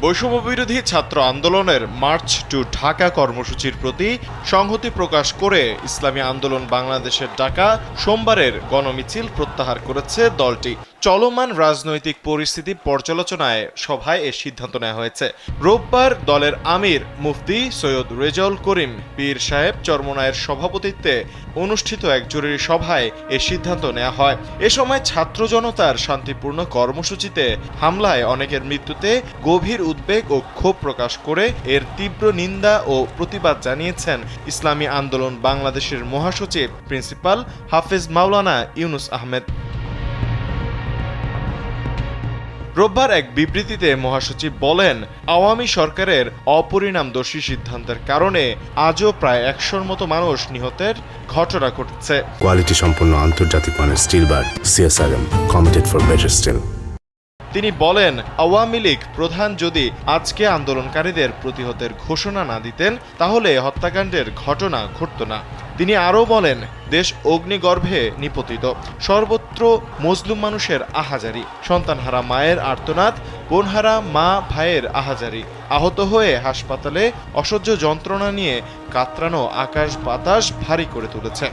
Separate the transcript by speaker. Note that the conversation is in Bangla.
Speaker 1: বৈষম্যবিরোধী ছাত্র আন্দোলনের মার্চ টু ঢাকা কর্মসূচির প্রতি সংহতি প্রকাশ করে ইসলামী আন্দোলন বাংলাদেশের ডাকা সোমবারের গণমিছিল প্রত্যাহার করেছে দলটি। চলমান রাজনৈতিক পরিস্থিতি পর্যালোচনায় সভায় এ সিদ্ধান্ত নেওয়া হয়েছে। রোববার দলের আমির মুফতি সৈয়দ রেজাউল করিম পীর সাহেব চরমোনাইয়ের সভাপতিত্বে অনুষ্ঠিত এক জরুরি সভায় এ সিদ্ধান্ত নেওয়া হয়। এ সময় ছাত্র জনতার শান্তিপূর্ণ কর্মসূচিতে হামলায় অনেকের মৃত্যুতে গভীর উদ্বেগ ও ক্ষোভ প্রকাশ করে এর তীব্র নিন্দা ও প্রতিবাদ জানিয়েছেন ইসলামী আন্দোলন বাংলাদেশের মহাসচিব প্রিন্সিপাল হাফেজ মাওলানা ইউনুস আহমেদ। রোববার এক বিবৃতিতে মহাসচিব বলেন, আওয়ামী সরকারের অপরিণামদর্শী সিদ্ধান্তের কারণে আজও প্রায় ১০০-র মতো মানুষ নিহতের ঘটনা ঘটছে।
Speaker 2: কোয়ালিটি সম্পন্ন আন্তর্জাতিক মানের still bar CSRM, committed for better still.
Speaker 1: তিনি বলেন, আওয়ামী লীগ প্রধান যদি আজকে আন্দোলনকারীদের প্রতিহতের ঘোষণা না দিতেন তাহলে হত্যাকাণ্ডের ঘটনা ঘটত না। তিনি আরও বলেন, দেশ অগ্নিগর্ভে নিপতিত, সর্বত্র মজলুম মানুষের আহাজারি, সন্তানহারা মায়ের আর্তনাদ, বোনহারা মা ভাইয়ের আহাজারি, আহত হয়ে হাসপাতালে অসহ্য যন্ত্রণা নিয়ে কাতরানো আকাশ বাতাস ভারী করে তুলেছে।